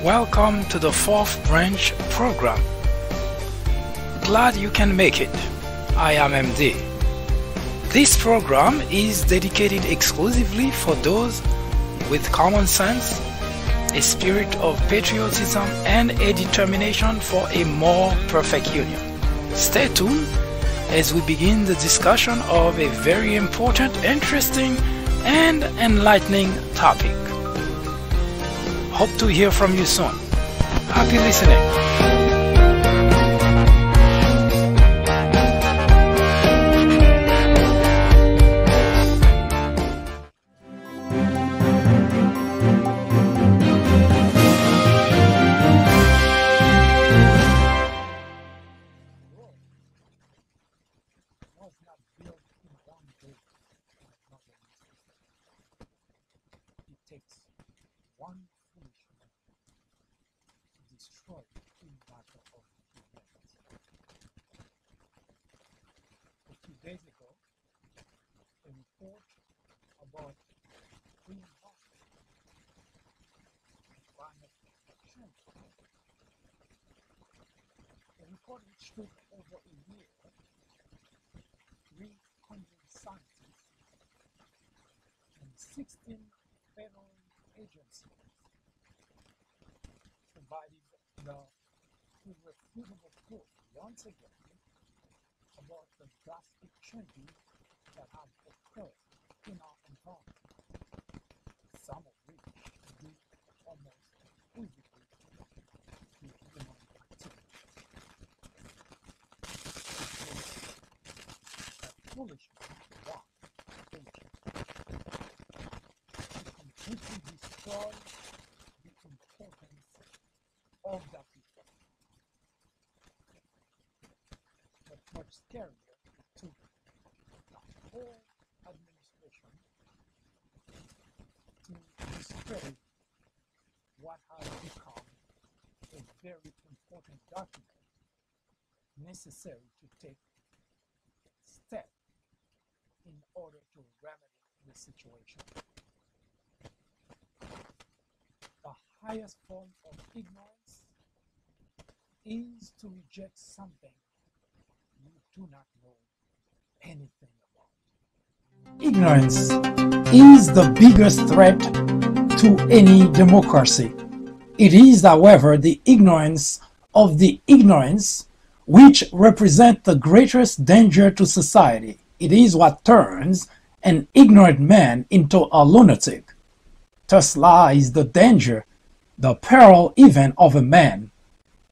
Welcome to the fourth branch program. Glad you can make it. I am MD. This program is dedicated exclusively for those with common sense, a spirit of patriotism, and a determination for a more perfect union. Stay tuned as we begin the discussion of a very important, interesting, and enlightening topic. Hope to hear from you soon. Happy listening. Days ago, a report about greenhouse climate change. A report which took over a year, 300 scientists and 16 federal agencies provided the irrefutable proof once again about the drastic changes that have occurred in our environment, some of which do almost exclusively to human activity. It was a foolish one to completely destroy the importance of that effect. But much scarier to the whole administration to discredit what has become a very important document necessary to take steps in order to remedy the situation. The highest form of ignorance is to reject something you do not know anything about. Ignorance is the biggest threat to any democracy. It is, however, the ignorance of the ignorance which represents the greatest danger to society. It is what turns an ignorant man into a lunatic. Thus lies the danger, the peril even of a man,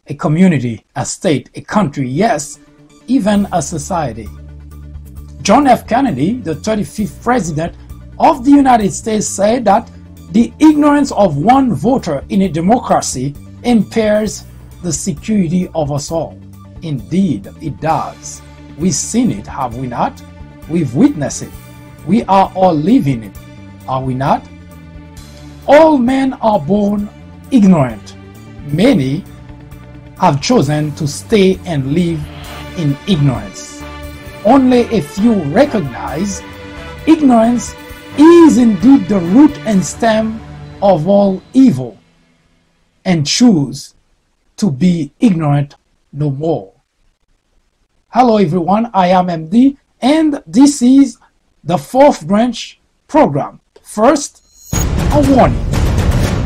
a community, a state, a country, yes, even a society. John F. Kennedy, the 35th President of the United States, said that the ignorance of one voter in a democracy impairs the security of us all. Indeed, it does. We've seen it, have we not? We've witnessed it. We are all living it, are we not? All men are born ignorant. Many have chosen to stay and live in ignorance. Only a few recognize ignorance is indeed the root and stem of all evil and choose to be ignorant no more. Hello everyone, I am MD and this is the fourth branch program. First, a warning.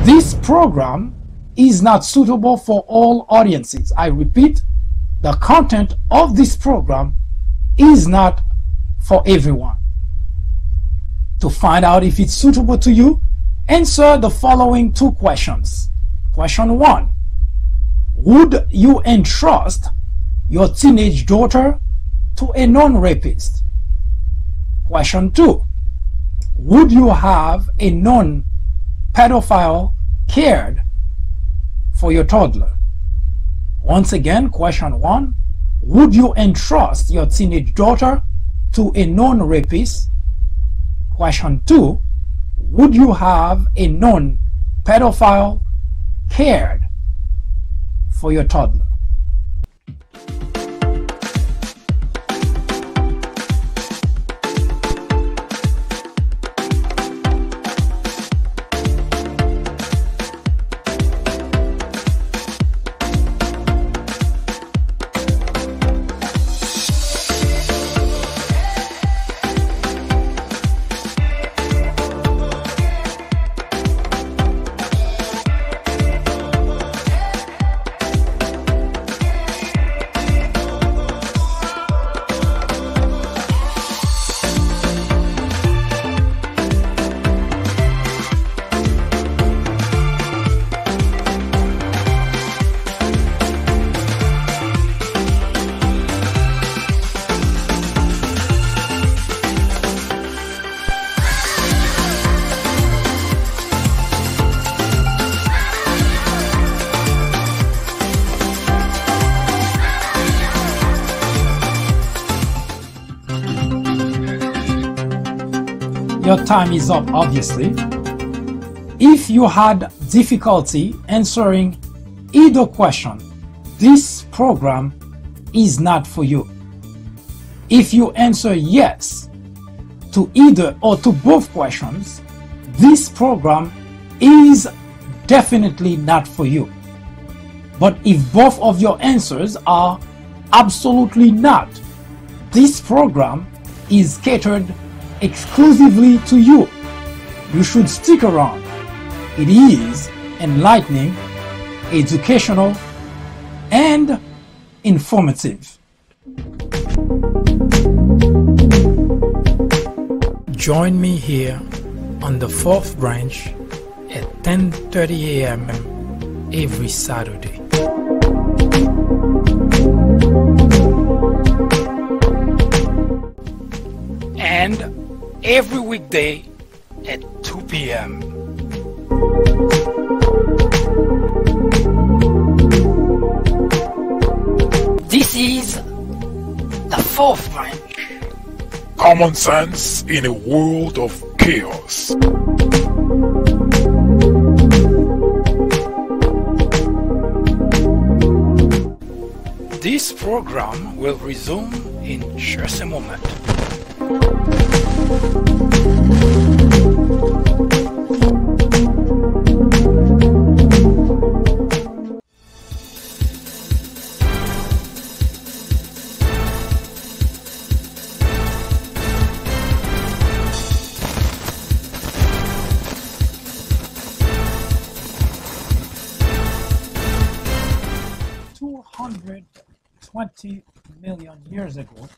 This program is not suitable for all audiences. I repeat, the content of this program is not for everyone. To find out if it's suitable to you, answer the following two questions. Question 1. Would you entrust your teenage daughter to a non-rapist? Question 2. Would you have a non-pedophile cared for your toddler? Once again, question 1, would you entrust your teenage daughter to a known rapist? Question 2, would you have a known pedophile cared for your toddler? Your time is up, obviously. If you had difficulty answering either question, this program is not for you. If you answer yes to either or to both questions, this program is definitely not for you. But if both of your answers are absolutely not, this program is catered exclusively to you. You should stick around. It is enlightening, educational, and informative. Join me here on the 4th branch at 10:30 a.m. every Saturday. And every weekday at 2 p.m. This is the 4th branch. Common sense in a world of chaos. This program will resume in just a moment. $220 million years ago,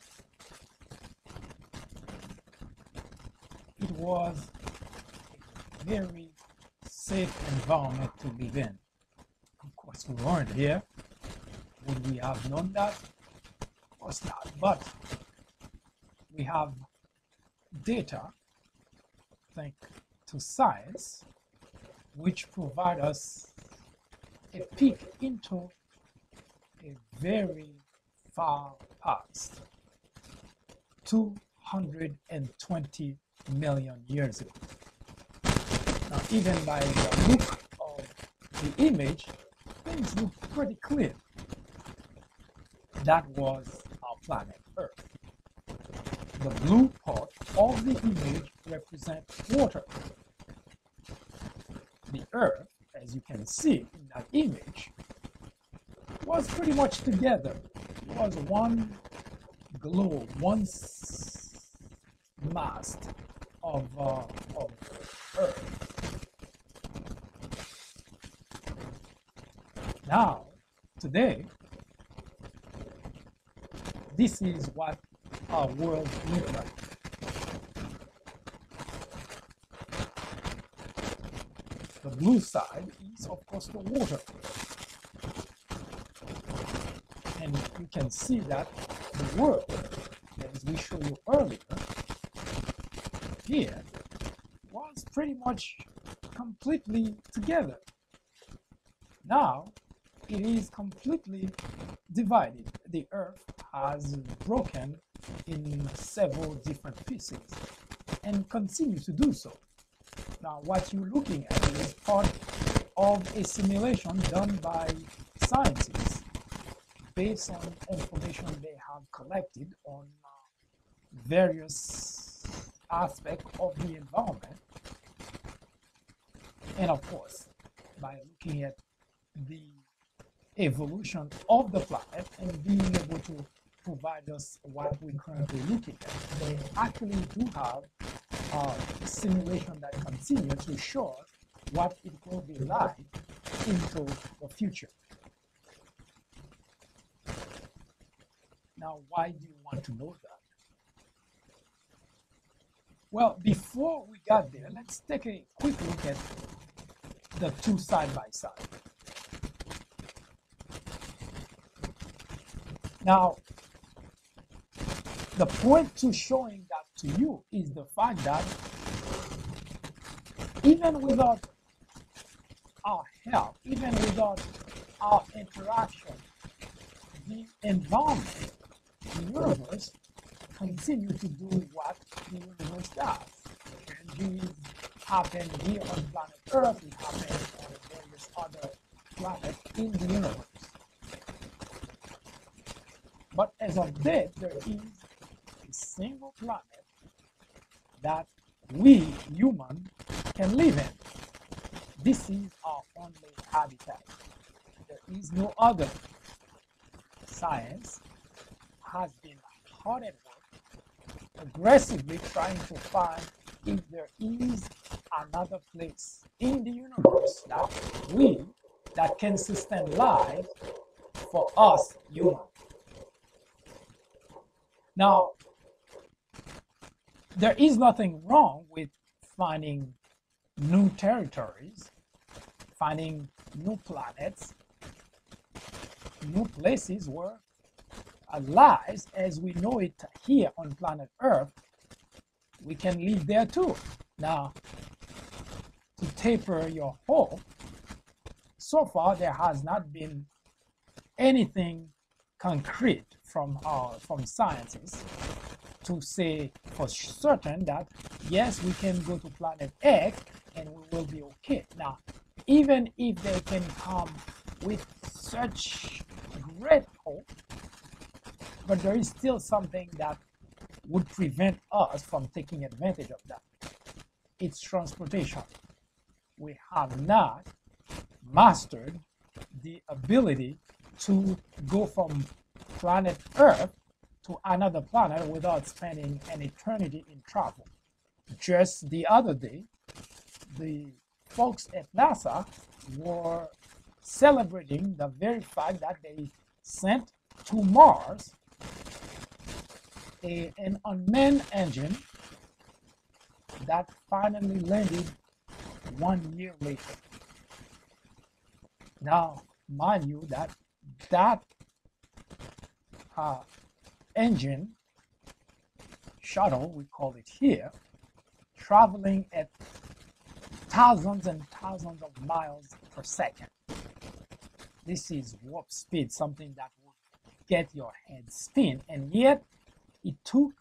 it was a very safe environment to live in. Of course, we weren't here. Would we have known that? Of course not. But we have data, thanks to science, which provide us a peek into a very far past, 220 million years ago. Now, even by the look of the image, things look pretty clear. That was our planet Earth. The blue part of the image represents water. The Earth, as you can see in that image, was pretty much together. It was one globe, one mast of Earth. Now, today, this is what our world looks like. The blue side is, of course, the water. And you can see that the world, as we showed you earlier, here was pretty much completely together. Now it is completely divided. The Earth has broken in several different pieces and continues to do so. Now, what you're looking at is part of a simulation done by scientists based on information they have collected on various aspects of the environment. And of course, by looking at the evolution of the planet and being able to provide us what we're currently looking at, they actually do have a simulation that continues to show us what it will be like into the future. Now, why do you want to know that? Well, before we got there, let's take a quick look at the two side by side. Now, the point to showing that to you is the fact that even without our help, even without our interaction, the environment, the universe, continue to do what the universe does. Changes happen here on planet Earth, it happens on various other planets in the universe. But as of date, there is a single planet that we, humans, can live in. This is our only habitat. There is no other. Science has been hard at work, aggressively trying to find if there is another place in the universe that can sustain life for us humans. Now, there is nothing wrong with finding new territories, finding new planets, new places where lives as we know it here on planet Earth, we can live there too. Now, to taper your hope, so far there has not been anything concrete from scientists to say for certain that yes, we can go to planet X and we will be okay. Now, even if they can come with such great hope, but there is still something that would prevent us from taking advantage of that. It's transportation. We have not mastered the ability to go from planet Earth to another planet without spending an eternity in travel. Just the other day, the folks at NASA were celebrating the very fact that they sent to Mars an unmanned engine that finally landed 1 year later. Now, mind you that engine, shuttle, we call it here, traveling at thousands and thousands of miles per second. This is warp speed, something that would get your head spin, and yet it took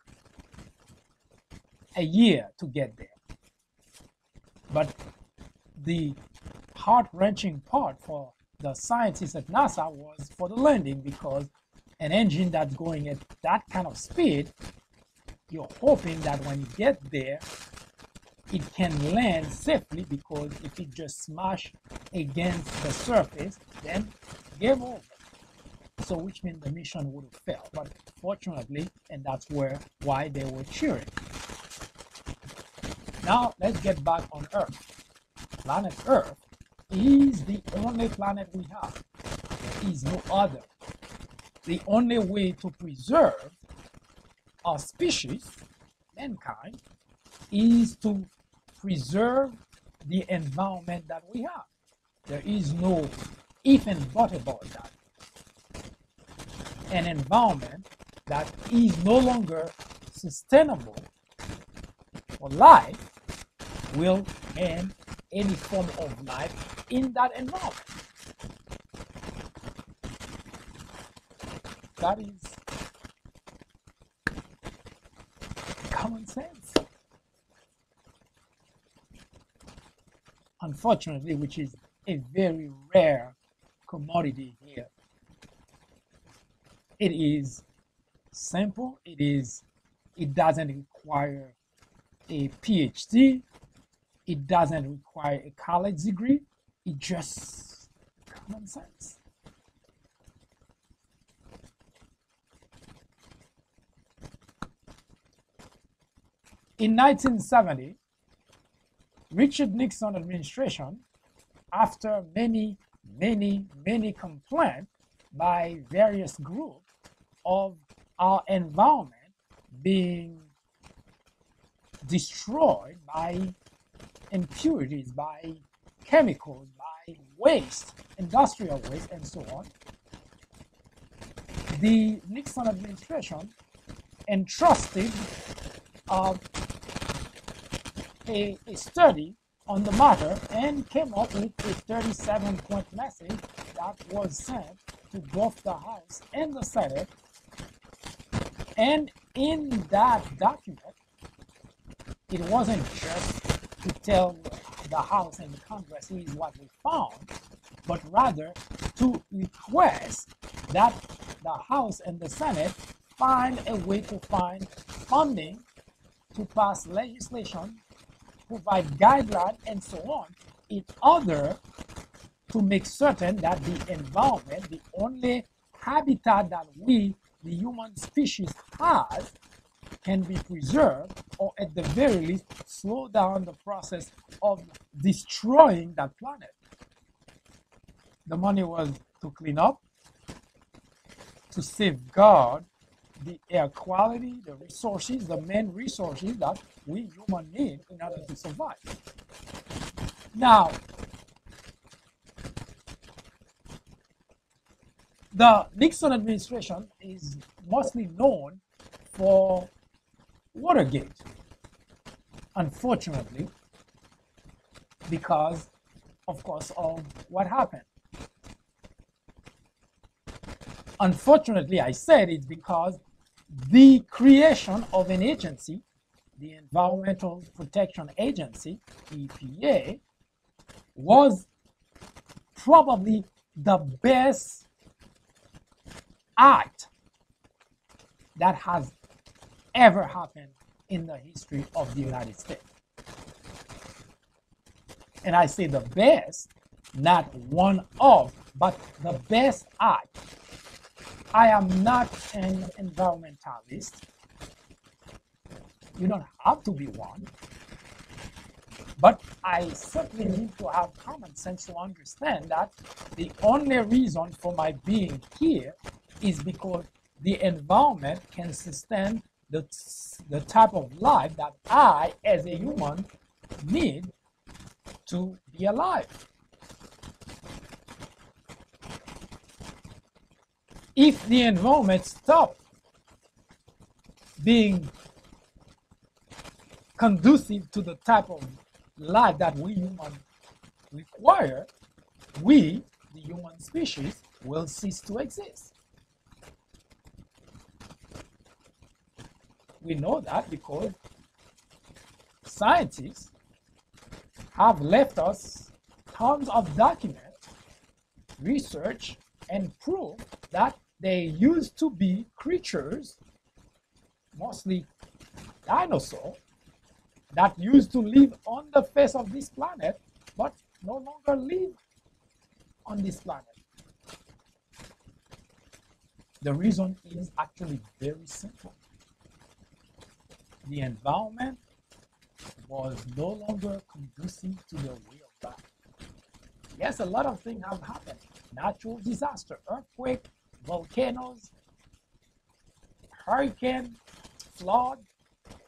a year to get there. But the heart-wrenching part for the scientists at NASA was for the landing, because an engine that's going at that kind of speed, you're hoping that when you get there, it can land safely, because if it just smash against the surface, then game over. So which means the mission would have failed. But fortunately, and that's why they were cheering. Now let's get back on Earth. Planet Earth is the only planet we have. There is no other. The only way to preserve our species, mankind, is to preserve the environment that we have. There is no if and but about that. An environment that is no longer sustainable for life will end any form of life in that environment. That is common sense. Unfortunately, which is a very rare commodity here. It is simple. It doesn't require a PhD. It doesn't require a college degree. It just common sense. In 1970, Richard Nixon administration, after many complaints by various groups of our environment being destroyed by impurities, by chemicals, by waste, industrial waste, and so on, the Nixon administration entrusted a study on the matter and came up with a 37-point message that was sent to both the House and the Senate. And in that document, it wasn't just to tell the House and the Congress here's what we found, but rather to request that the House and the Senate find a way to find funding to pass legislation, provide guidelines, and so on, in order to make certain that the environment, the only habitat that we, the human species, has, can be preserved, or at the very least, slow down the process of destroying that planet. The money was to clean up, to safeguard the air quality, the resources, the main resources that we humans need in order to survive. Now, the Nixon administration is mostly known for Watergate, unfortunately, because, of course, of what happened. Unfortunately, I said it's because the creation of an agency, the Environmental Protection Agency, EPA, was probably the best act that has ever happened in the history of the United States. And I say the best, not one of, but the best act. I am not an environmentalist. You don't have to be one. But I certainly need to have common sense to understand that the only reason for my being here is because the environment can sustain the type of life that I, as a human, need to be alive. If the environment stopped being conducive to the type of life that we humans require, we, the human species, will cease to exist. We know that because scientists have left us tons of documents, research, and proof that there used to be creatures, mostly dinosaurs, that used to live on the face of this planet, but no longer live on this planet. The reason is actually very simple. The environment was no longer conducive to the way of life. Yes, a lot of things have happened. Natural disaster, earthquake, volcanoes, hurricane, flood,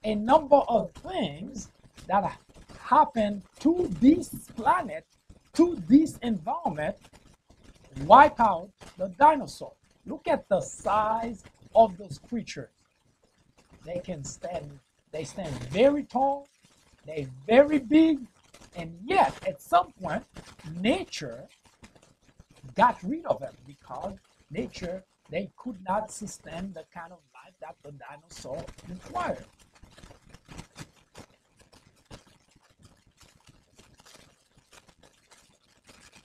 a number of things that happen to this planet, to this environment, wipe out the dinosaur. Look at the size of those creatures. They stand very tall, they're very big, and yet at some point nature got rid of them because nature they could not sustain the kind of life that the dinosaur required.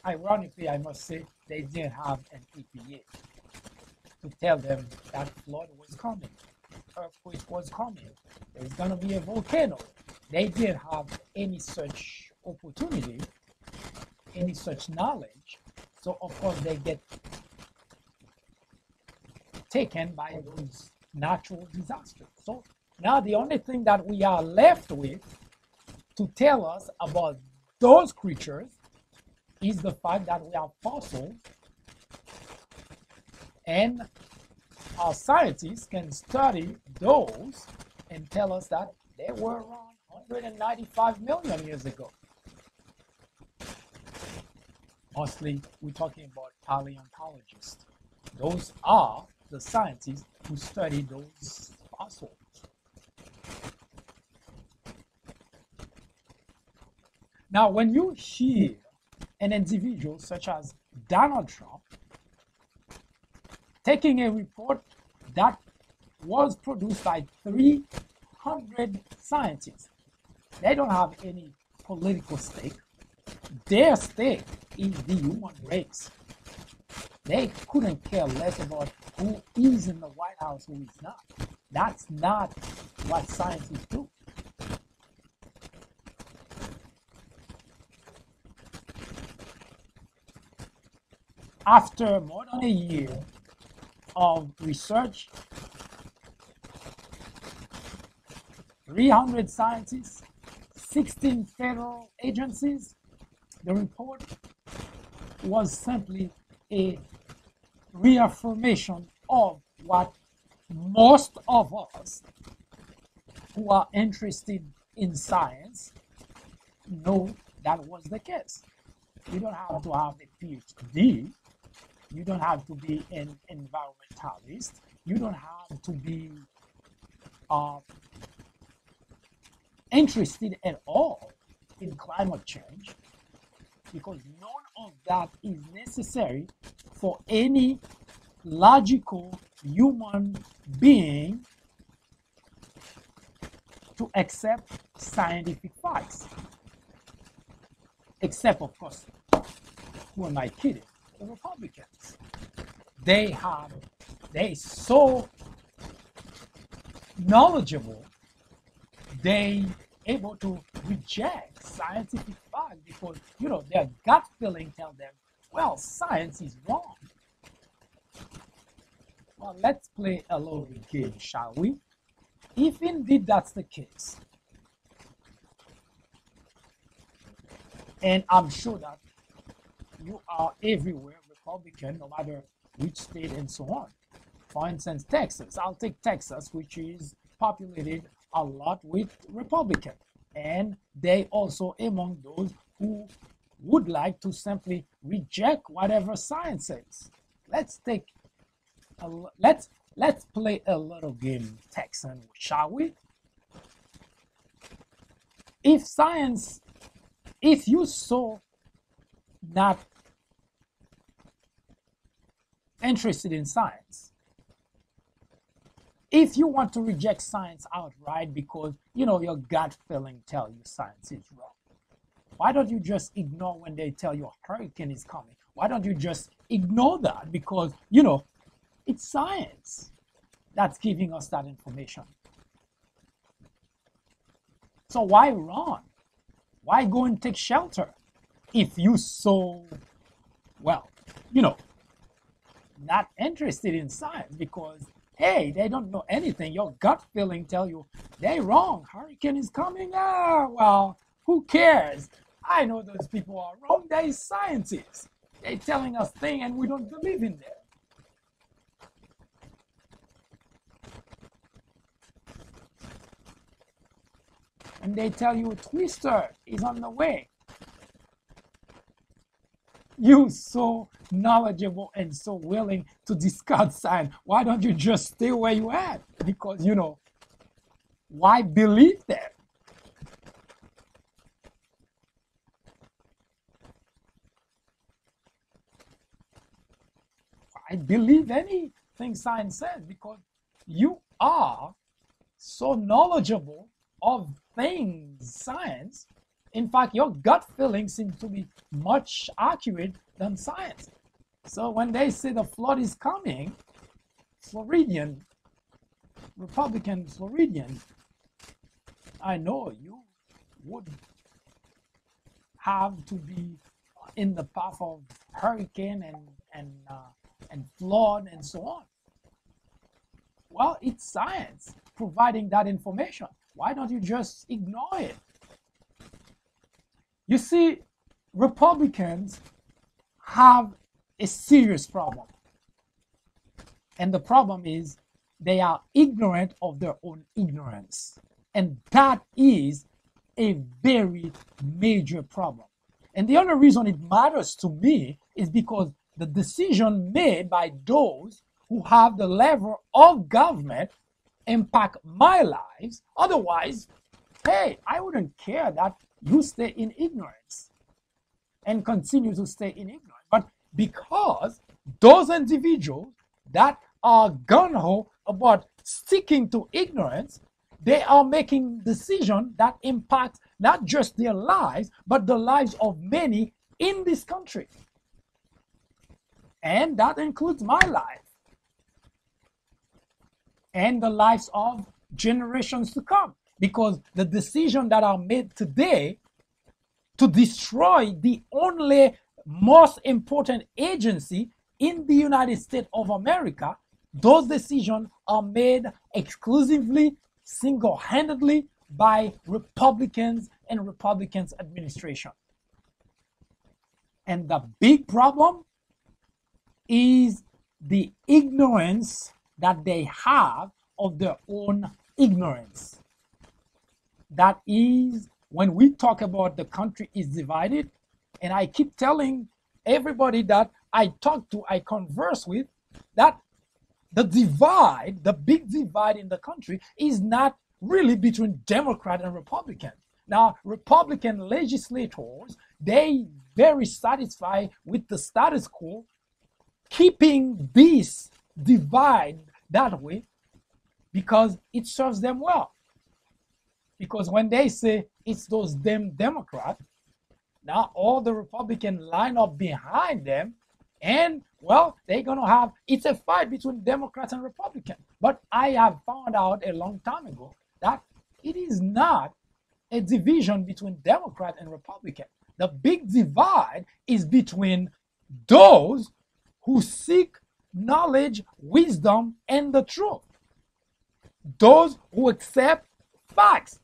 Ironically, I must say, they didn't have an E.P.A to tell them that flood was coming, earthquake was coming, there's going to be a volcano. They didn't have any such opportunity, any such knowledge. So, of course, they get taken by those natural disasters. So now the only thing that we are left with to tell us about those creatures is the fact that we have fossils, and our scientists can study those and tell us that they were around 195 million years ago. Mostly, we're talking about paleontologists. Those are the scientists who study those fossils. Now, when you hear an individual such as Donald Trump taking a report that was produced by 300 scientists, they don't have any political stake. Their stake is the human race. They couldn't care less about who is in the White House, who is not. That's not what scientists do. After more than a year of research, 300 scientists, 16 federal agencies, the report was simply a reaffirmation of what most of us who are interested in science know that was the case. You don't have to have a PhD. You don't have to be an environmentalist. You don't have to be interested at all in climate change, because none of that is necessary for any logical human being to accept scientific facts. Except, of course, who am I kidding? The Republicans. They so knowledgeable, they able to reject scientific facts because, you know, their gut feeling tell them, well, science is wrong. Well, let's play a little game, shall we? If indeed that's the case, and I'm sure that you are everywhere Republican, no matter which state and so on. For instance, Texas. I'll take Texas, which is populated a lot with Republican. And they also among those who would like to simply reject whatever science says. Let's play a little game, Texan, shall we? If you so not interested in science, if you want to reject science outright because, you know, your gut feeling tell you science is wrong, why don't you just ignore when they tell you a hurricane is coming? Why don't you just ignore that? Because, you know, it's science that's giving us that information. So why run? Why go and take shelter if you so, well, you know, not interested in science? Because, hey, they don't know anything. Your gut feeling tell you they're wrong. Hurricane is coming. Ah, well, who cares? I know those people are wrong. They're scientists. They're telling us things and we don't believe in them. And they tell you a twister is on the way. You so knowledgeable and so willing to discard science. Why don't you just stay where you at? Because, you know, why believe them? I believe any things science says, because you are so knowledgeable of things science. In fact, your gut feeling seems to be much accurate than science. So when they say the flood is coming, Republican Floridians, I know you would have to be in the path of hurricane and flood and so on. Well, it's science providing that information. Why don't you just ignore it? You see, Republicans have a serious problem. And the problem is they are ignorant of their own ignorance. And that is a very major problem. And the only reason it matters to me is because the decision made by those who have the level of government impact my lives. Otherwise, hey, I wouldn't care that you stay in ignorance and continue to stay in ignorance. But because those individuals that are gung-ho about sticking to ignorance, they are making decisions that impact not just their lives, but the lives of many in this country. And that includes my life and the lives of generations to come. Because the decisions that are made today to destroy the only most important agency in the United States of America, those decisions are made exclusively, single-handedly by Republicans and Republicans' administration. And the big problem is the ignorance that they have of their own ignorance. That is, when we talk about the country is divided, and I keep telling everybody that I talk to, I converse with, that the divide, the big divide in the country is not really between Democrat and Republican. Now, Republican legislators, they very satisfied with the status quo, keeping this divide that way because it serves them well. Because when they say it's those damn Democrats, now all the Republicans line up behind them, and well, they're gonna have, it's a fight between Democrats and Republicans. But I have found out a long time ago that it is not a division between Democrat and Republican. The big divide is between those who seek knowledge, wisdom, and the truth. Those who accept facts,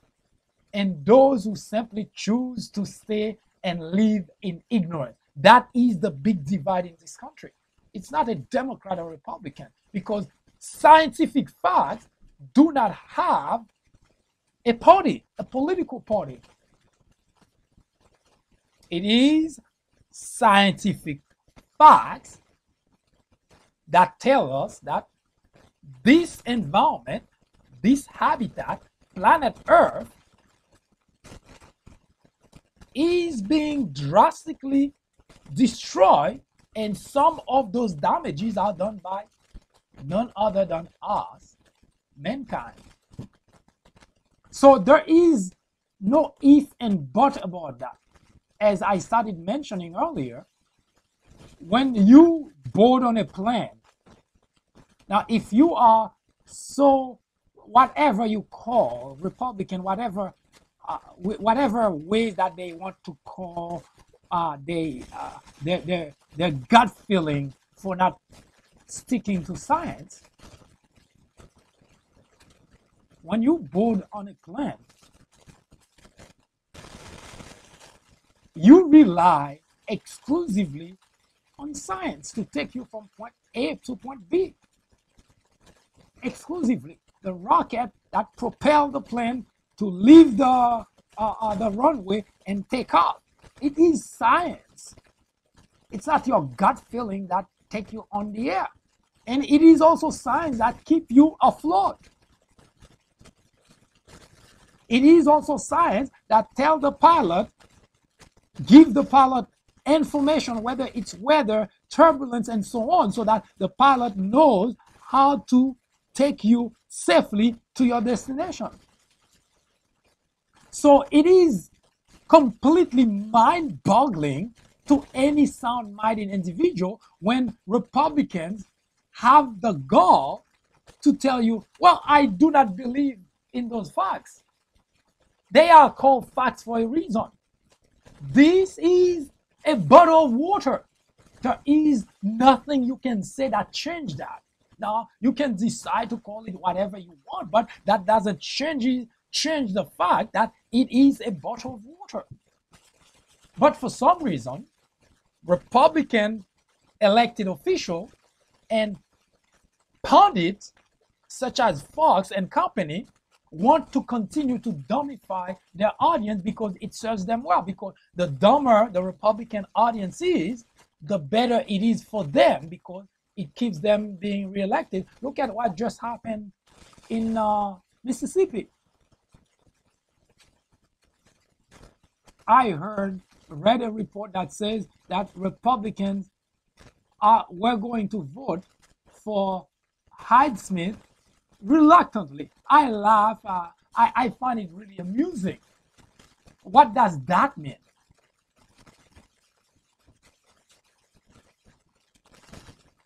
and those who simply choose to stay and live in ignorance. That is the big divide in this country. It's not a Democrat or Republican, because scientific facts do not have a party, a political party. It is scientific facts that tell us that this environment, this habitat, planet Earth, is being drastically destroyed, and some of those damages are done by none other than us, mankind. So there is no if and but about that. As I started mentioning earlier, when you board on a plane, now if you are so, whatever you call Republican, whatever way that they want to call their gut feeling for not sticking to science, when you board on a plane, you rely exclusively on science to take you from point A to point B. Exclusively. The rocket that propelled the plane to leave the runway and take off. It is science. It's not your gut feeling that take you on the air. And it is also science that keep you afloat. It is also science that tell the pilot, give the pilot information, whether it's weather, turbulence, and so on, so that the pilot knows how to take you safely to your destination. So it is completely mind-boggling to any sound-minded individual when Republicans have the gall to tell you, well, I do not believe in those facts. They are called facts for a reason. This is a bottle of water. There is nothing you can say that change that. Now, you can decide to call it whatever you want, but that doesn't change the fact that it is a bottle of water. But for some reason, Republican elected officials and pundits such as Fox and company want to continue to dumbify their audience because it serves them well. Because the dumber the Republican audience is, the better it is for them because it keeps them being reelected. Look at what just happened in Mississippi. I read a report that says that Republicans were going to vote for Hyde Smith reluctantly. I laugh. I find it really amusing. What does that mean?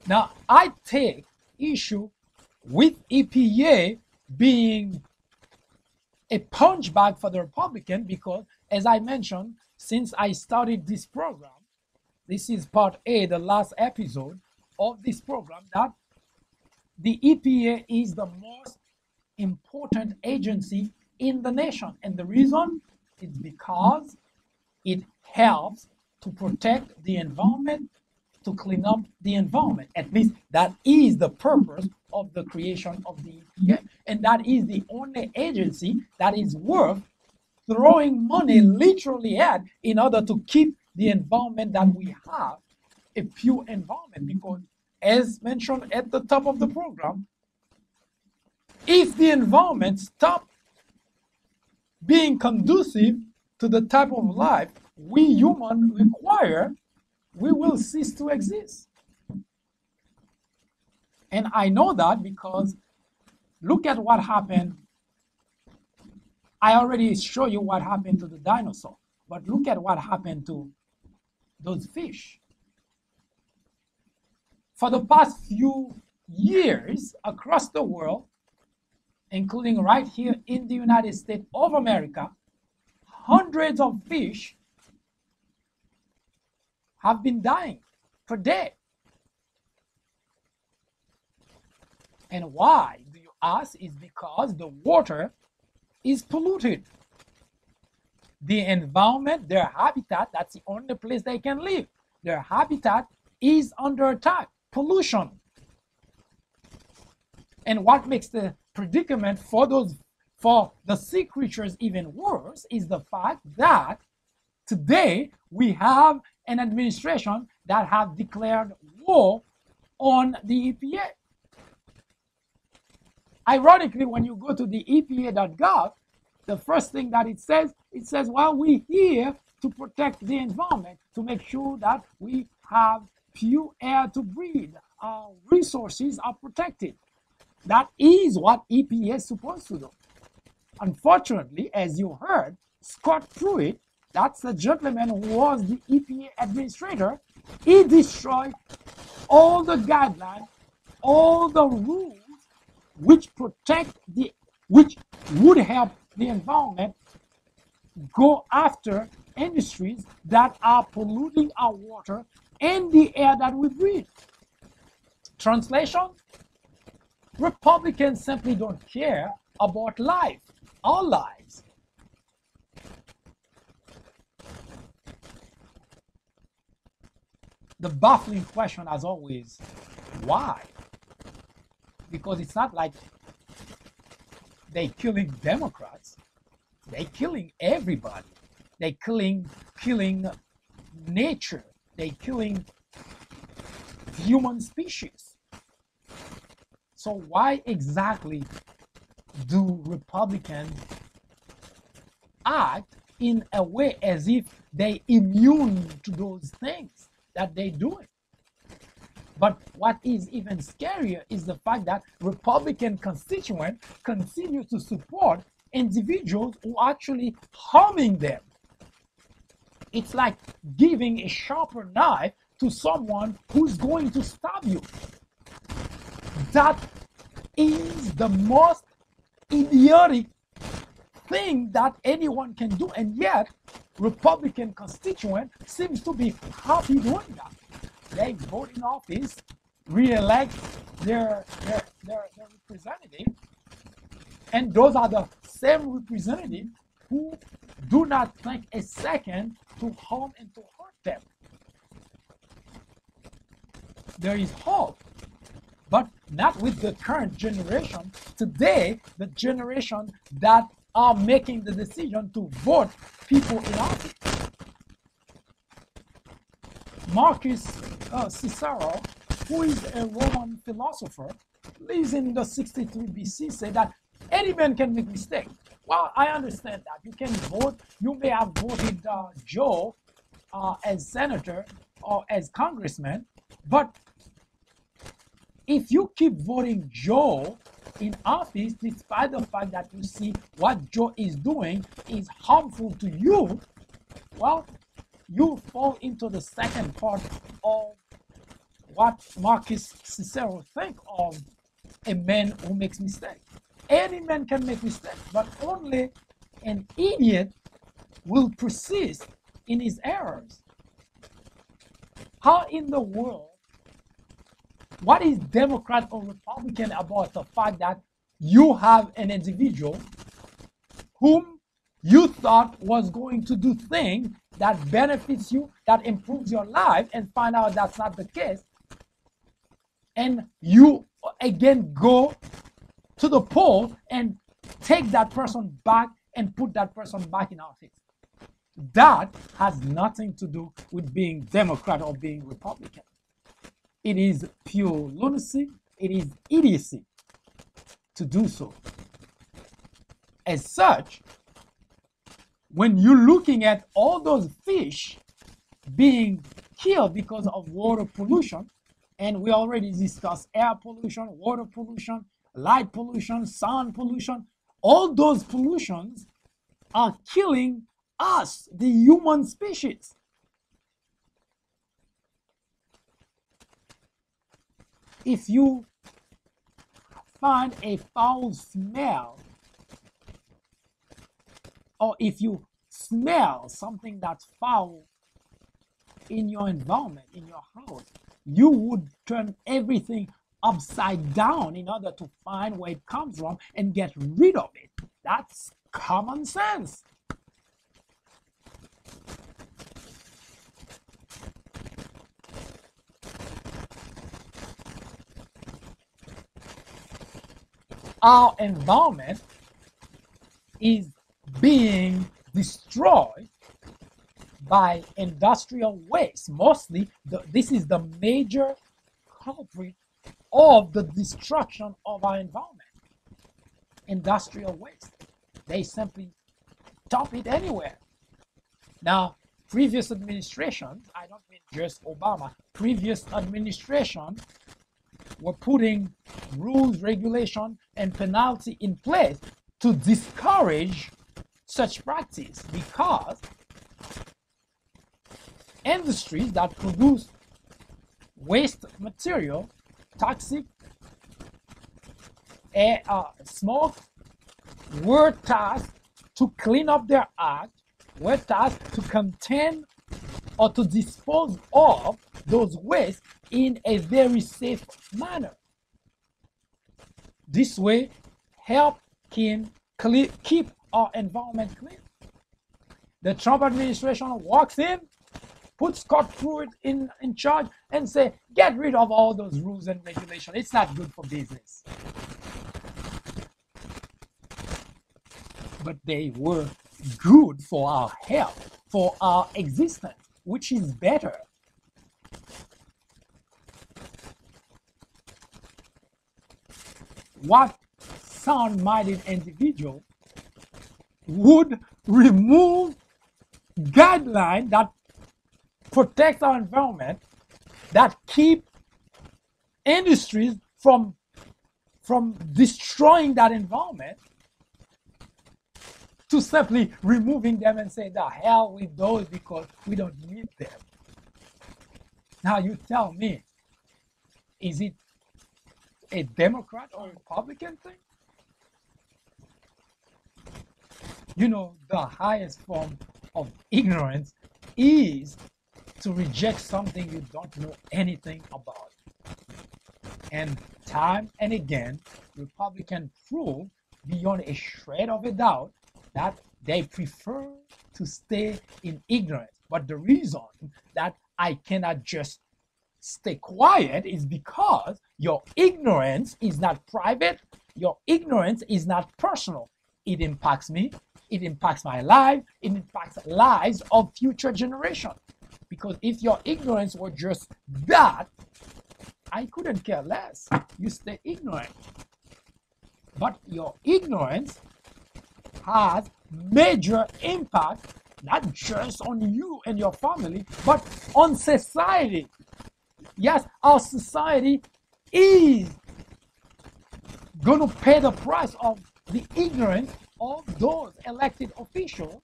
Now, I take issue with E.P.A. being a punch bag for the Republican because, as I mentioned, since I started this program, this is part A, the last episode of this program, that the E.P.A. is the most important agency in the nation. And the reason is because it helps to protect the environment, to clean up the environment. At least that is the purpose of the creation of the E.P.A. And that is the only agency that is worth throwing money literally at in order to keep the environment that we have a pure environment. Because as mentioned at the top of the program, if the environment stops being conducive to the type of life we humans require, we will cease to exist. And I know that because look at what happened. I already showed you what happened to the dinosaur, but look at what happened to those fish. For the past few years across the world, including right here in the United States of America, hundreds of fish have been dying per day. And why, do you ask? Is because the water is polluted. The environment, their habitat, that's the only place they can live. Their habitat is under attack. Pollution. And what makes the predicament for the sea creatures even worse is the fact that today we have an administration that have declared war on the E.P.A. Ironically, when you go to the EPA.gov, the first thing that it says, well, we're here to protect the environment, to make sure that we have pure air to breathe. Our resources are protected. That is what EPA is supposed to do. Unfortunately, as you heard, Scott Pruitt, that's the gentleman who was the EPA administrator, he destroyed all the guidelines, all the rules which would help the environment go after industries that are polluting our water and the air that we breathe. Translation? Republicans simply don't care about life, our lives. The baffling question, as always, why? Because it's not like they're killing Democrats. They're killing everybody. They're killing nature. They're killing human species. So why exactly do Republicans act in a way as if they're immune to those things that they're doing? But what is even scarier is the fact that Republican constituents continue to support individuals who are actually harming them. It's like giving a sharper knife to someone who's going to stab you. That is the most idiotic thing that anyone can do, and yet Republican constituent seems to be happy doing that. They vote in office, re-elect their representative, and those are the same representatives who do not think a second to harm and to hurt them. There is hope, but not with the current generation. Today, the generation that are making the decision to vote people in office. Marcus Cicero, who is a Roman philosopher, lives in the 63 BC, said that any man can make mistakes. Well, I understand that. You can vote, you may have voted Joe as senator or as congressman, but if you keep voting Joe in office, despite the fact that you see what Joe is doing is harmful to you, well, you fall into the second part of what Marcus Cicero think of a man who makes mistakes. Any man can make mistakes, but only an idiot will persist in his errors. How in the world, what is Democrat or Republican about the fact that you have an individual whom you thought was going to do things that benefits you, that improves your life, and find out that's not the case, and you again go to the poll and take that person back and put that person back in office? That has nothing to do with being Democrat or being Republican. It is pure lunacy, it is idiocy to do so. As such, when you're looking at all those fish being killed because of water pollution, and we already discussed air pollution, water pollution, light pollution, sound pollution, all those pollutions are killing us, the human species. If you find a foul smell, or if you smell something that's foul in your environment, in your house, you would turn everything upside down in order to find where it comes from and get rid of it. That's common sense. Our environment is being destroyed by industrial waste. Mostly, this is the major culprit of the destruction of our environment. Industrial waste. They simply dump it anywhere. Now, previous administrations, I don't mean just Obama, previous administrations were putting rules, regulation, and penalty in place to discourage such practice, because industries that produce waste material, toxic smoke, were tasked to clean up their act, were tasked to contain or to dispose of those wastes in a very safe manner. This way, help can keep our environment clean. The Trump administration walks in, puts Scott Pruitt in charge, and say, get rid of all those rules and regulations. It's not good for business. But they were good for our health, for our existence, which is better. What sound-minded individual would remove guidelines that protect our environment, that keep industries from destroying that environment to simply removing them and say the hell with those because we don't need them. Now you tell me, is it a Democrat or Republican thing? You know, the highest form of ignorance is to reject something you don't know anything about. And time and again, Republicans prove beyond a shred of a doubt that they prefer to stay in ignorance. But the reason that I cannot just stay quiet is because your ignorance is not private, your ignorance is not personal. It impacts me, it impacts my life, it impacts lives of future generations. Because if your ignorance were just that, I couldn't care less. You stay ignorant. But your ignorance has major impact, not just on you and your family, but on society. Yes, our society is going to pay the price of the ignorance of those elected officials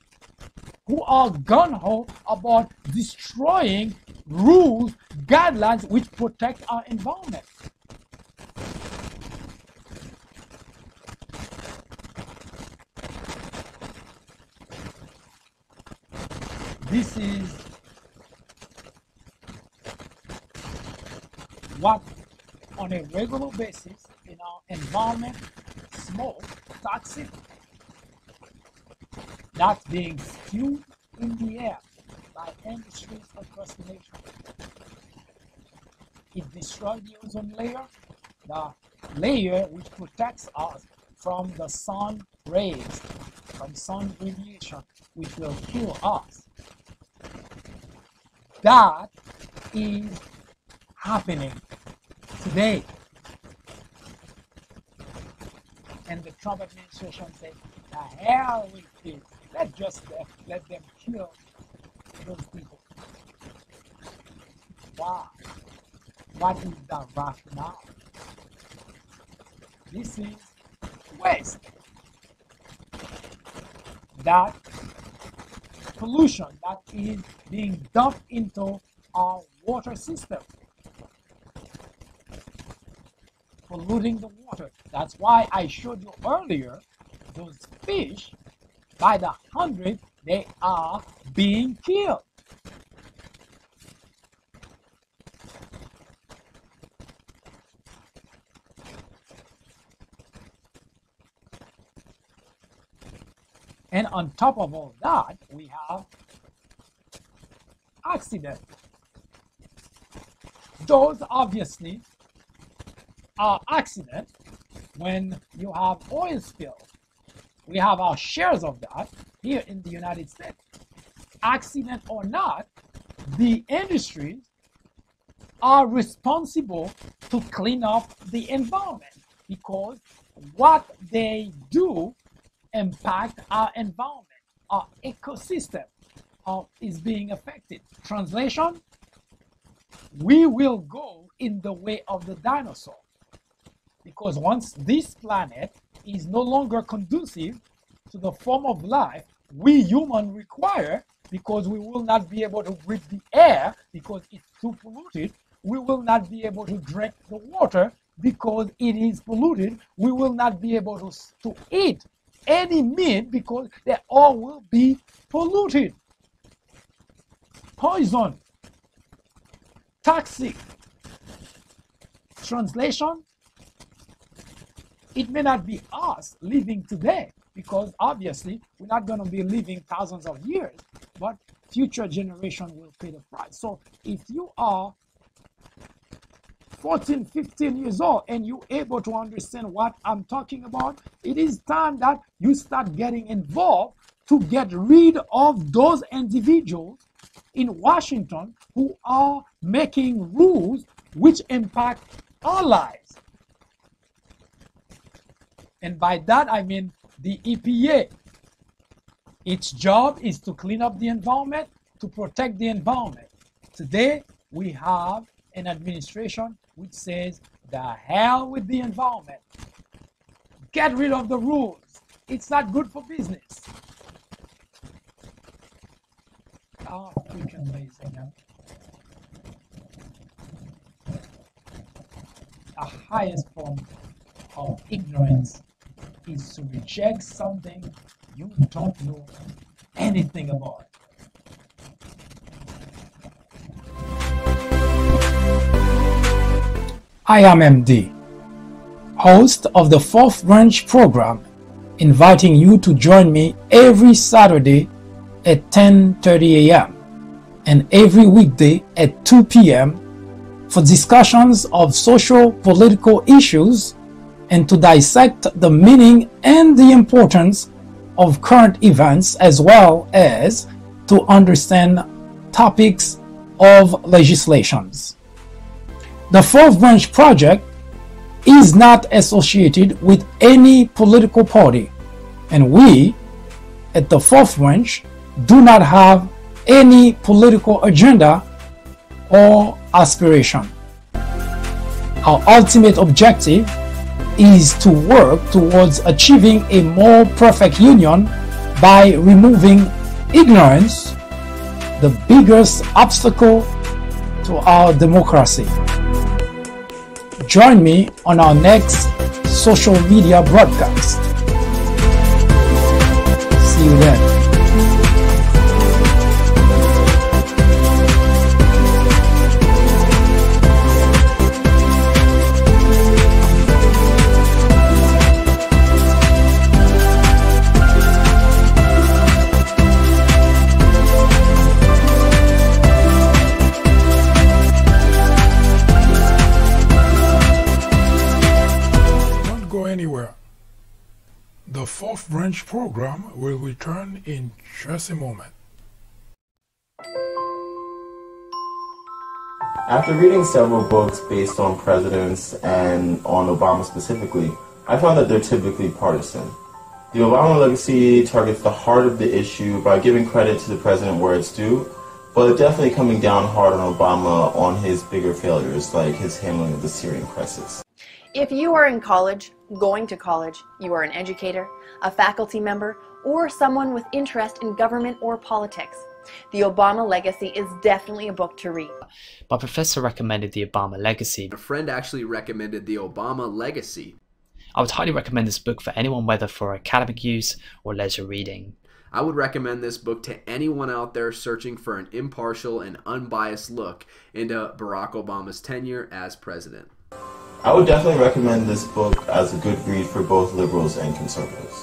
who are gung-ho about destroying rules, guidelines which protect our environment. This is what, on a regular basis in our environment, smoke, toxic, that's being spewed in the air by industries across the nation. It destroys the ozone layer, the layer which protects us from the sun rays, from sun radiation, which will kill us. That is happening today. And the Trump administration said, the hell with it. Let's just let them kill those people. Wow. What is the rationale? This is waste. That pollution that is being dumped into our water system, polluting the water. That's why I showed you earlier those fish, by the hundred, they are being killed. And on top of all that, we have accidents. Those obviously are accidents when you have oil spills. We have our shares of that here in the United States. Accident or not, the industries are responsible to clean up the environment because what they do impact our environment, our ecosystem is being affected. Translation, we will go in the way of the dinosaur because once this planet is no longer conducive to the form of life we humans require, because we will not be able to breathe the air because it's too polluted, we will not be able to drink the water because it is polluted, we will not be able to eat any meat because they all will be polluted. Poison, toxic. Translation, it may not be us living today because obviously we're not going to be living thousands of years, but future generation will pay the price. So if you are 14, 15 years old and you're able to understand what I'm talking about, it is time that you start getting involved to get rid of those individuals in Washington who are making rules which impact our lives. And by that I mean the EPA. Its job is to clean up the environment, to protect the environment. Today we have an administration which says The hell with the environment. Get rid of the rules. It's not good for business. Oh, freaking amazing. Huh? The highest form of ignorance is to reject something you don't know anything about. I am MD, host of the Fourth Branch program, inviting you to join me every Saturday at 10:30 a.m. and every weekday at 2 p.m. for discussions of social political issues and to dissect the meaning and the importance of current events, as well as to understand topics of legislations. The Fourth Branch Project is not associated with any political party, and we at the Fourth Branch do not have any political agenda or aspiration. Our ultimate objective is to work towards achieving a more perfect union by removing ignorance, the biggest obstacle to our democracy. Join me on our next social media broadcast. See you then. Anywhere. The Fourth Branch program will return in just a moment. After reading several books based on presidents and on Obama specifically, I found that they're typically partisan. The Obama legacy targets the heart of the issue by giving credit to the president where it's due, but definitely coming down hard on Obama on his bigger failures, like his handling of the Syrian crisis. If you are in college, going to college, you are an educator, a faculty member, or someone with interest in government or politics, The Obama Legacy is definitely a book to read. My professor recommended The Obama Legacy. A friend actually recommended The Obama Legacy. I would highly recommend this book for anyone, whether for academic use or leisure reading. I would recommend this book to anyone out there searching for an impartial and unbiased look into Barack Obama's tenure as president. I would definitely recommend this book as a good read for both liberals and conservatives.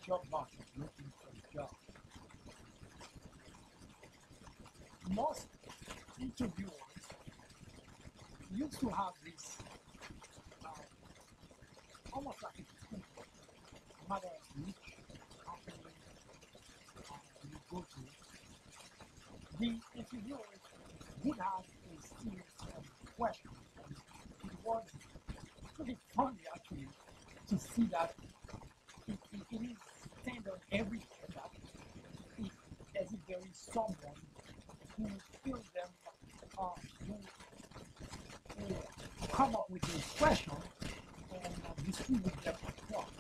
Job market looking for a job. Most interviewers used to have this almost like a tool, no matter which company you go to. The interviewers would have a series of questions. It was pretty funny actually to see that it is standard everywhere that as if there is someone who feels them, who come up with a question and distribute them across.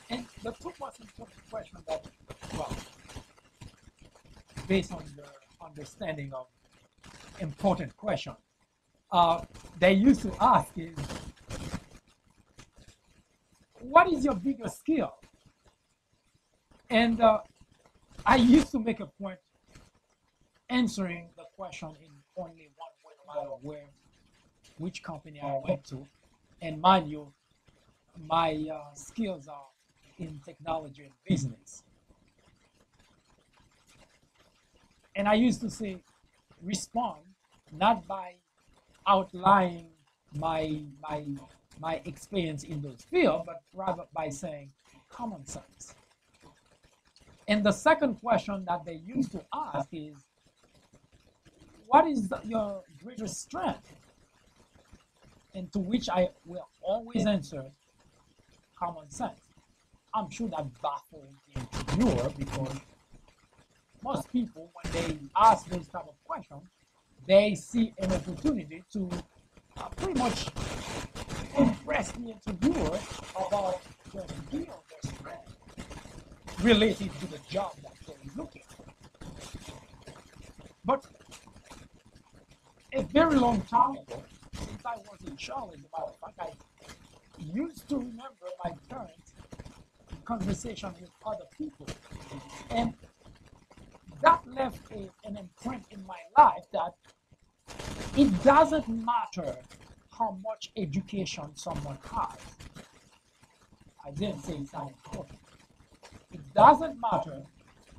And the two most important question that, well, based on the understanding of important question, they used to ask is, what is your biggest skill? And I used to make a point answering the question in only one way, no matter which company I went to. And mind you, my skills are in technology and business. And I used to say, respond not by outlining my experience in those fields, but rather by saying, common sense. And the second question that they used to ask is, what is your greatest strength? And to which I will always answer, common sense. I'm sure that baffles the interviewer, because most people, when they ask those type of questions, they see an opportunity to pretty much impress the interviewer about the real their strength related to the job that they're looking for. But a very long time ago, since I was in Charlotte, as a matter of fact, I used to remember my parents' conversation with other people. And that left an imprint in my life that it doesn't matter how much education someone has. I didn't say it's not important. It doesn't matter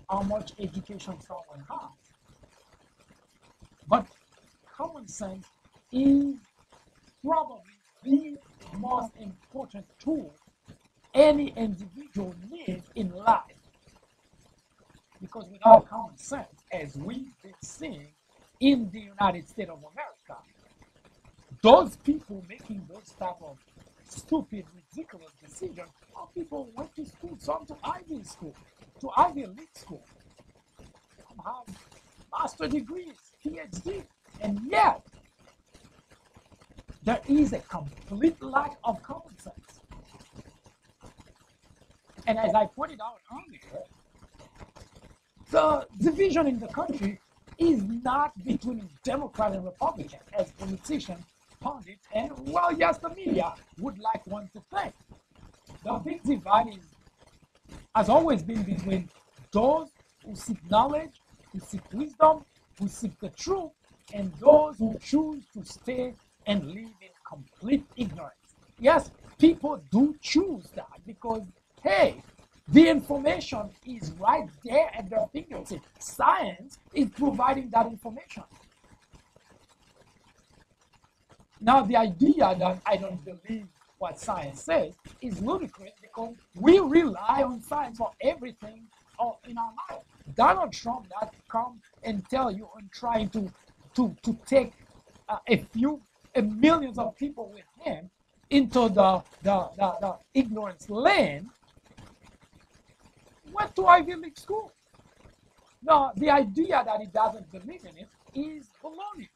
how much education someone has. But common sense is probably the most important tool any individual needs in life. Because without common sense, as we've been seeing in the United States of America, those people making those type of stupid, ridiculous decisions are people who went to school, some to Ivy School, to Ivy League school, some have master degrees, PhD, and yet there is a complete lack of common sense. And as I pointed out earlier, the division in the country is not between Democrat and Republican, as politicians, pundits, and, well, yes, the media would like one to think. The big divide has always been between those who seek knowledge, who seek wisdom, who seek the truth, and those who choose to stay and live in complete ignorance. Yes, people do choose that because, hey, the information is right there at their fingertips. Science is providing that information. Now, the idea that I don't believe what science says is ludicrous because we rely on science for everything in our life. Donald Trump that come and tell you and trying to take millions of people with him into the ignorance lane, went to Ivy League school. Now, the idea that he doesn't believe in it is baloney.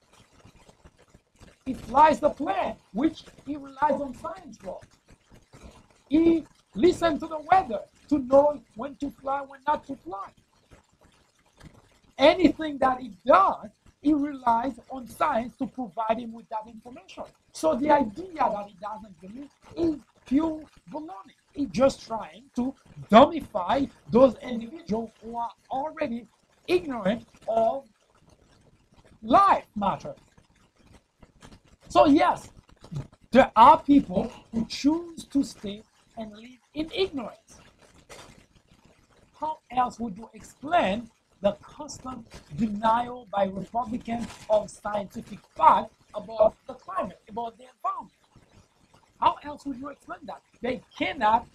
He flies the plane, which he relies on science for. He listens to the weather to know when to fly, when not to fly. Anything that he does, he relies on science to provide him with that information. So the idea that he doesn't believe is pure baloney. He's just trying to dumbify those individuals who are already ignorant of life matters. So yes, there are people who choose to stay and live in ignorance. How else would you explain the constant denial by Republicans of scientific fact about the climate, about the environment? How else would you explain that? They cannot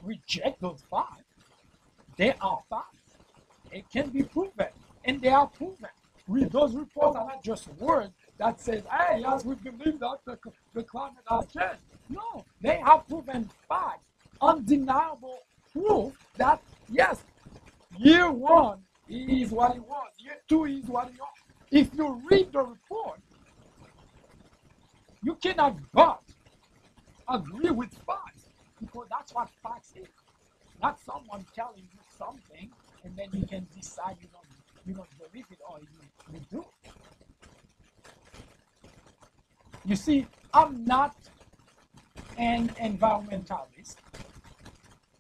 reject those facts. They are facts. It can be proven, and they are proven. Those reports are not just words that says, hey, yes, we believe that the climate has changed. No, they have proven facts, undeniable proof that, yes, year one is what it was, year two is what it was. If you read the report, you cannot but agree with facts, because that's what facts is. Not someone telling you something and then you can decide you don't believe it or you do. You see, I'm not an environmentalist.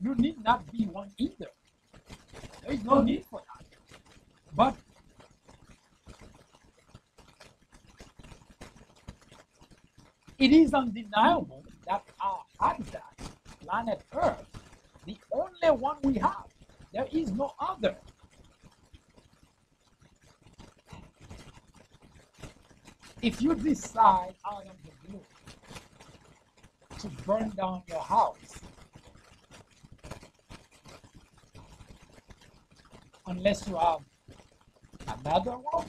You need not be one either. There is no need for that. But it is undeniable that our habitat, planet Earth, the only one we have, there is no other. If you decide out of the blue to burn down your house unless you have another one,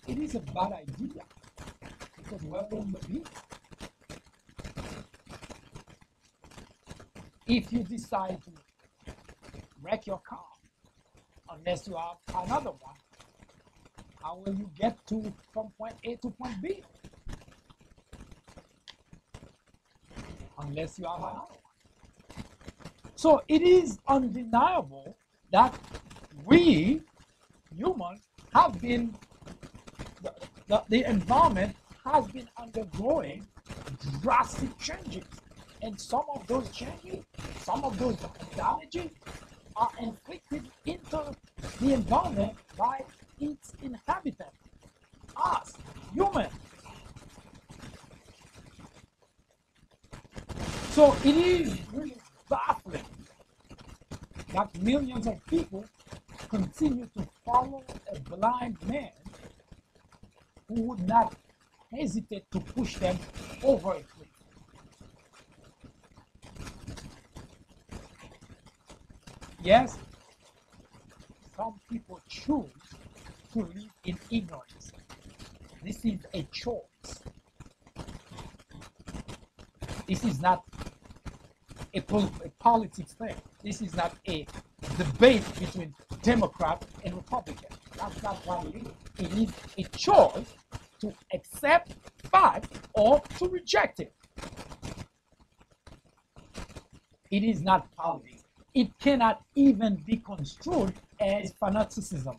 it is a bad idea. Because where will you be? If you decide to wreck your car, unless you have another one, how will you get from point A to point B? Unless you have another one. So it is undeniable that we humans have been, the environment has been undergoing drastic changes. And some of those changes, some of those damages are inflicted into the environment by its inhabitants, us, humans. So it is really baffling that millions of people continue to follow a blind man who would not hesitate to push them over a cliff. Yes, some people choose to live in ignorance. This is a choice. This is not a politics thing. This is not a debate between Democrat and Republican. That's not what it is. It is a choice to accept fact or to reject it. It is not politics. It cannot even be construed as fanaticism.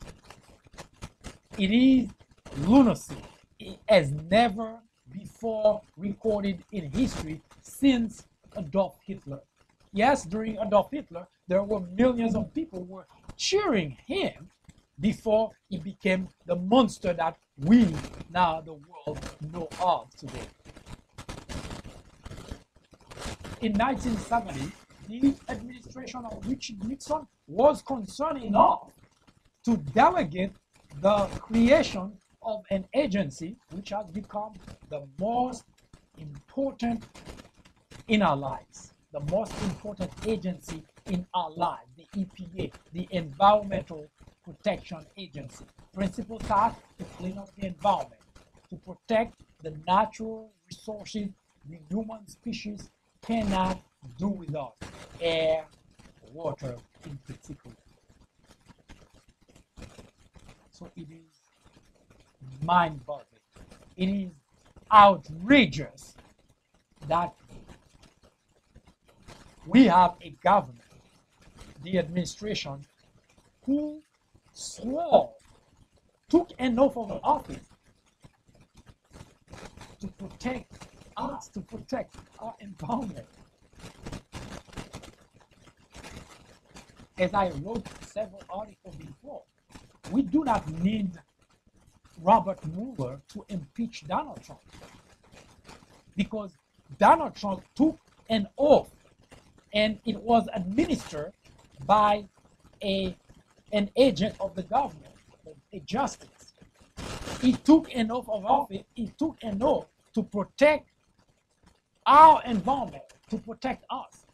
It is lunacy. It has never before recorded in history since Adolf Hitler. Yes, during Adolf Hitler, there were millions of people who were cheering him before he became the monster that we, now the world, know of today. In 1970, the administration of Richard Nixon was concerned enough to delegate the creation of an agency which has become the most important in our lives, the most important agency in our lives, the E.P.A., the Environmental Protection Agency. Principal task: to clean up the environment, to protect the natural resources the human species cannot do without, air, water in particular. So it is mind-boggling. It is outrageous that we have a government, the administration, who took an oath of office to protect us, to protect our environment. As I wrote several articles before, we do not need Robert Mueller to impeach Donald Trump, because Donald Trump took an oath and it was administered by an agent of the government, a justice. He took an oath of office, he took an oath to protect our environment, to protect us.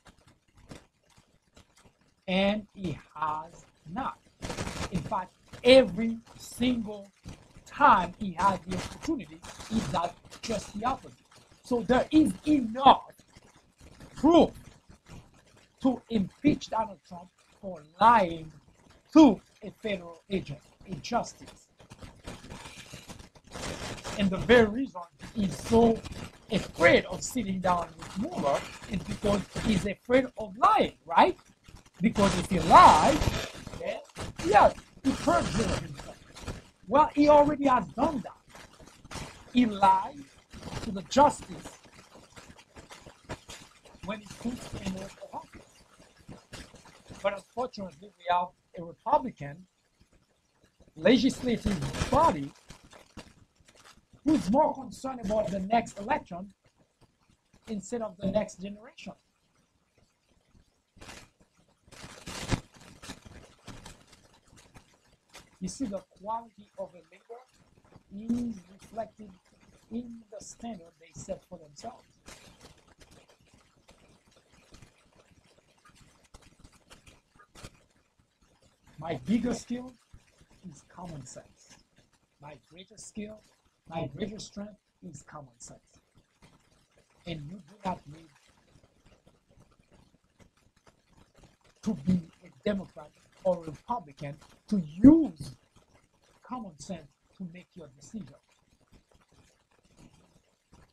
And he has not. In fact, every single time he has the opportunity, he does just the opposite. So there is enough proof to impeach Donald Trump for lying to a federal agent, a justice. And the very reason he's so afraid of sitting down with Mueller is because he's afraid of lying, right? Because if he lies, then yes, he perjures himself. Well, he already has done that. He lied to the justice when he took an oath of office. But unfortunately, we have a Republican legislative body who's more concerned about the next election instead of the next generation. You see, the quality of a leader is reflected in the standard they set for themselves. My biggest skill is common sense. My greatest skill, my greatest strength is common sense. And you do not need to be a Democrat or a Republican to use common sense to make your decision.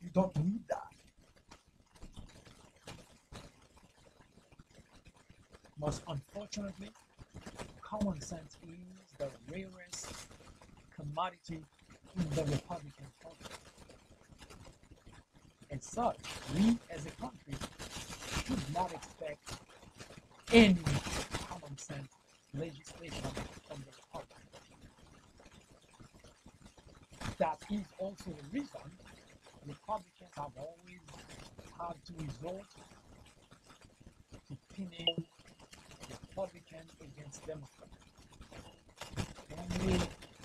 You don't need that. Most unfortunately, common sense is the rarest commodity in the Republican Party. As such, we as a country should not expect any common sense legislation from the Republic. That is also the reason Republicans have always had to resort to pinning Republican against Democrat. Only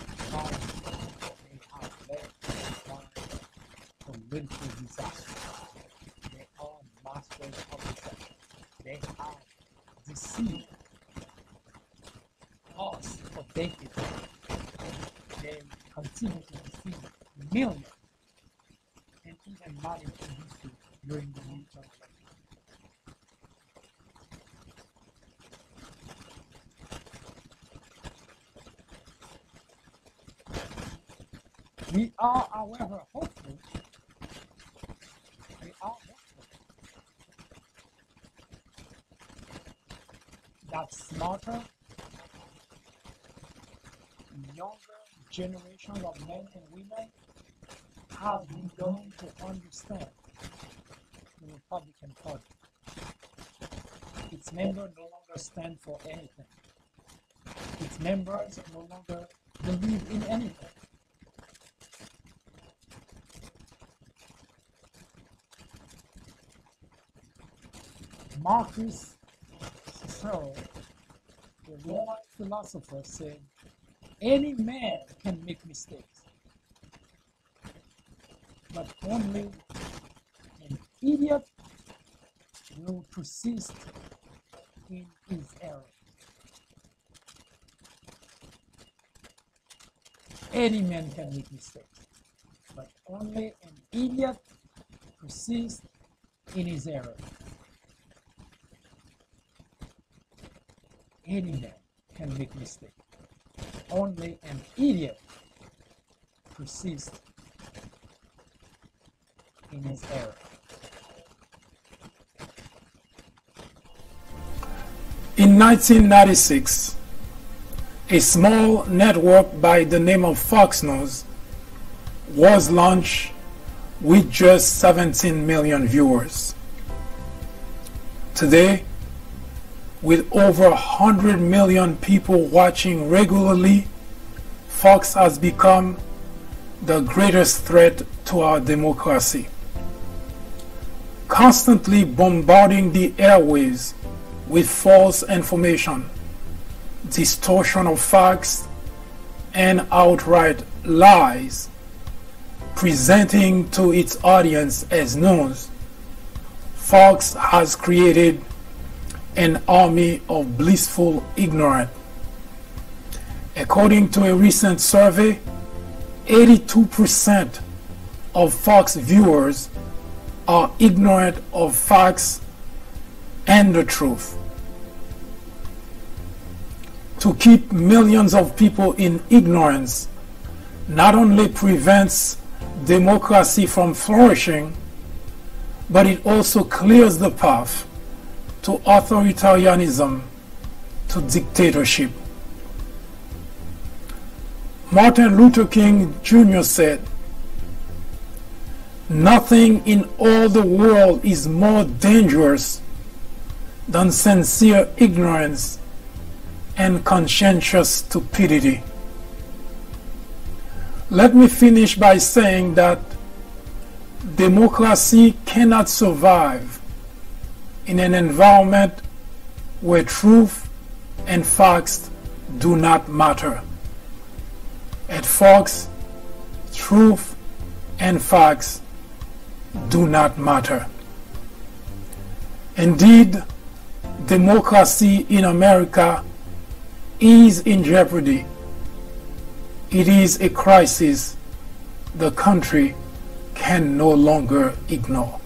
because they have led by political disaster. They are masters of deception. They have deceived us for decades. They continue to deceive millions and even manage to do so during the midterm election. We are, however, hopeful. That smarter, younger generations of men and women have begun to understand the Republican Party. Its members no longer stand for anything. Its members no longer believe in anything. Marcus Cicero, the Roman philosopher, said, "Any man can make mistakes, but only an idiot will persist in his error." Any man can make mistakes, but only an idiot persists in his error. Any man can make mistakes. Only an idiot persists in his error. In 1996, a small network by the name of Fox News was launched with just 17 million viewers. Today, with over 100 million people watching regularly, Fox has become the greatest threat to our democracy, constantly bombarding the airwaves with false information, distortion of facts, and outright lies, presenting to its audience as news. Fox has created an army of blissful ignorance. According to a recent survey, 82% of Fox viewers are ignorant of facts and the truth. To keep millions of people in ignorance not only prevents democracy from flourishing, but it also clears the path to authoritarianism, to dictatorship. Martin Luther King Jr. said, "Nothing in all the world is more dangerous than sincere ignorance and conscientious stupidity." Let me finish by saying that democracy cannot survive in an environment where truth and facts do not matter. At Fox, truth and facts do not matter. Indeed, democracy in America is in jeopardy. It is a crisis the country can no longer ignore.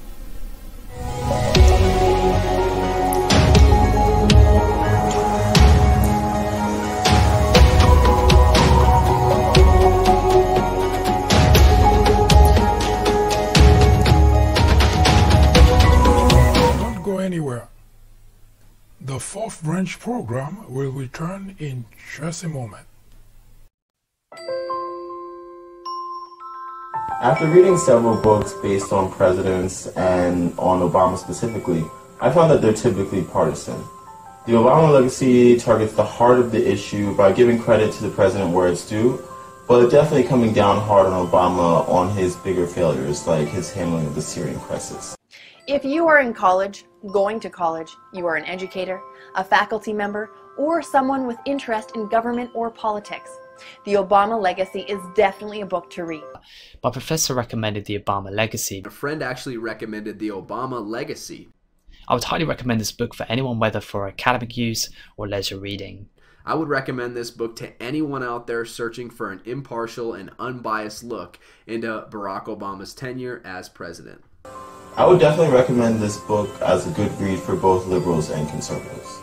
Don't go anywhere. The fourth branch program will return in just a moment. After reading several books based on presidents and on Obama specifically, I found that they're typically partisan. The Obama legacy targets the heart of the issue by giving credit to the president where it's due, but definitely coming down hard on Obama on his bigger failures, like his handling of the Syrian crisis. If you are in college, going to college, you are an educator, a faculty member, or someone with interest in government or politics, The Obama Legacy is definitely a book to read. My professor recommended The Obama Legacy. A friend actually recommended The Obama Legacy. I would highly recommend this book for anyone, whether for academic use or leisure reading. I would recommend this book to anyone out there searching for an impartial and unbiased look into Barack Obama's tenure as president. I would definitely recommend this book as a good read for both liberals and conservatives.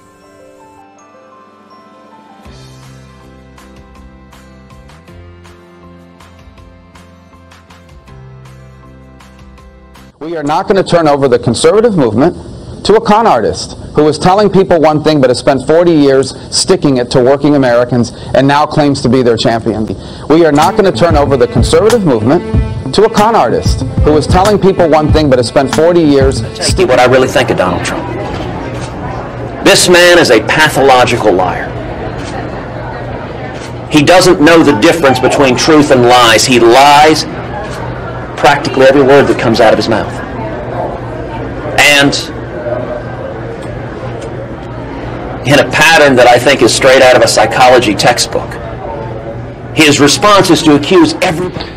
We are not going to turn over the conservative movement to a con artist who is telling people one thing but has spent 40 years sticking it to working Americans and now claims to be their champion. We are not going to turn over the conservative movement to a con artist who is telling people one thing but has spent 40 years sticking what I really think of Donald Trump. This man is a pathological liar. He doesn't know the difference between truth and lies. He lies practically every word that comes out of his mouth. And in a pattern that I think is straight out of a psychology textbook. His response is to accuse everybody.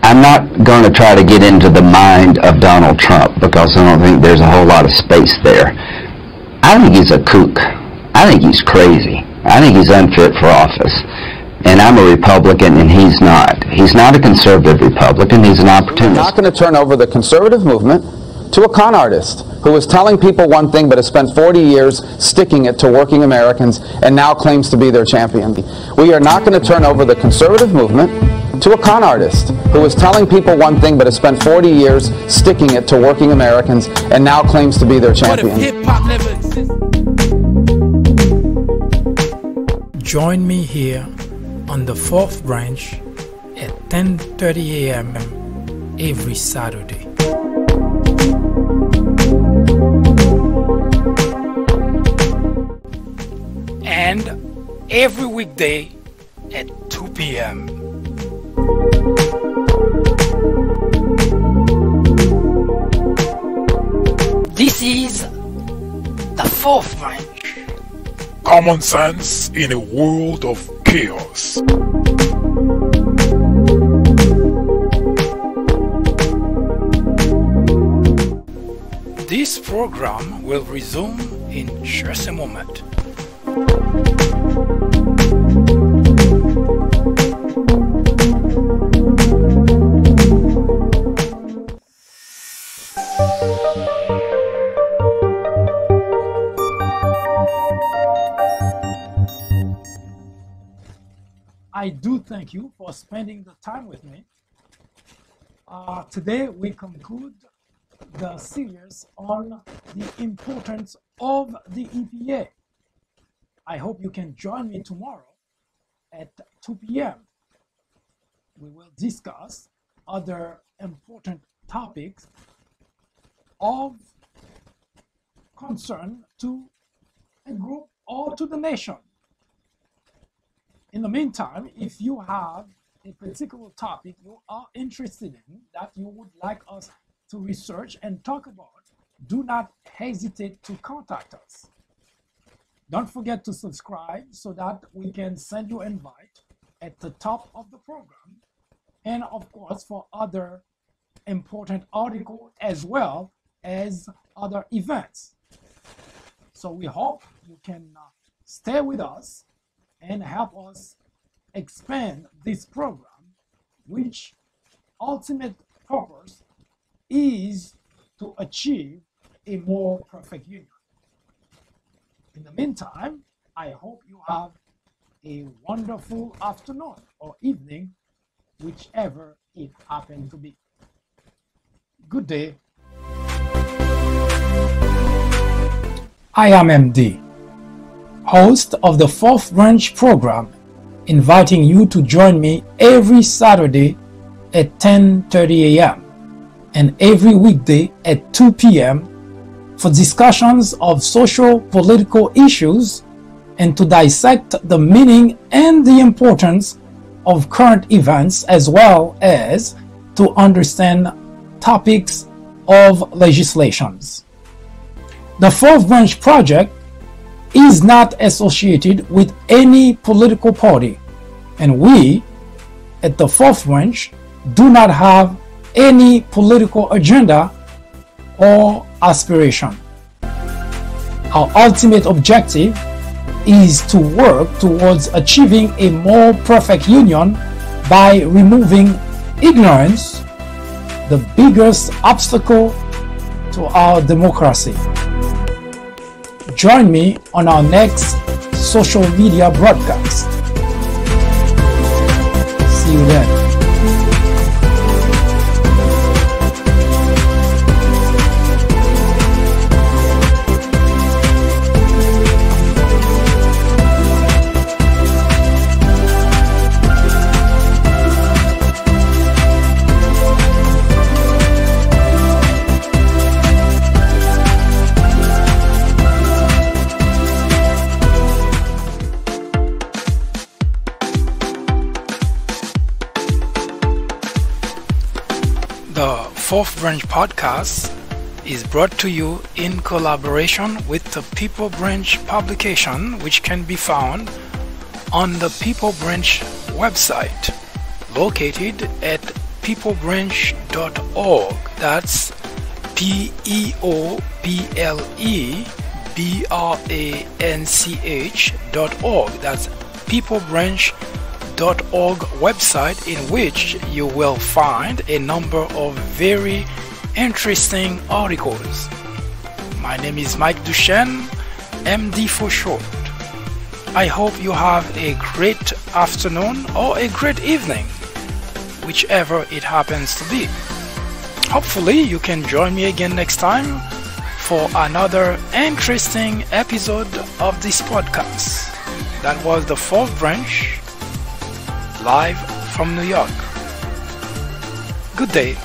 I'm not going to try to get into the mind of Donald Trump because I don't think there's a whole lot of space there. I think he's a kook. I think he's crazy. I think he's unfit for office. And I'm a Republican, and he's not. He's not a conservative Republican. He's an opportunist. We're not going to turn over the conservative movement to a con artist who is telling people one thing but has spent 40 years sticking it to working Americans and now claims to be their champion. We are not going to turn over the conservative movement to a con artist who is telling people one thing but has spent 40 years sticking it to working Americans and now claims to be their champion. What if hip-hop never existed? Join me here on the fourth branch at 10:30 a.m. every Saturday. And every weekday at 2 p.m. This is the fourth branch. Common sense in a world of chaos. This program will resume in just a moment. I do thank you for spending the time with me. Today we conclude the series on the importance of the E.P.A. I hope you can join me tomorrow at 2 p.m. We will discuss other important topics of concern to a group or to the nation. In the meantime, if you have a particular topic you are interested in that you would like us to research and talk about, do not hesitate to contact us. Don't forget to subscribe so that we can send you an invite at the top of the program, and of course for other important articles as well as other events. So we hope you can stay with us and help us expand this program, which ultimate purpose is to achieve a more perfect union. In the meantime, I hope you have a wonderful afternoon or evening, whichever it happens to be. Good day. I am MD, host of the Fourth Branch program, inviting you to join me every Saturday at 10:30 a.m. and every weekday at 2 p.m. for discussions of social political issues and to dissect the meaning and the importance of current events, as well as to understand topics of legislations. The Fourth Branch Project is not associated with any political party, and we at the Fourth Branch do not have any political agenda or aspiration. Our ultimate objective is to work towards achieving a more perfect union by removing ignorance, the biggest obstacle to our democracy. Join me on our next social media broadcast. See you then. The Fourth Branch Podcast is brought to you in collaboration with the People Branch publication, which can be found on the People Branch website, located at peoplebranch.org. That's peoplebranch.org. That's peoplebranch.org website, in which you will find a number of very interesting articles. My name is Mike Duchesne, MD for short. I hope you have a great afternoon or a great evening, whichever it happens to be. Hopefully you can join me again next time for another interesting episode of this podcast. That was the Fourth Branch, live from New York. Good day.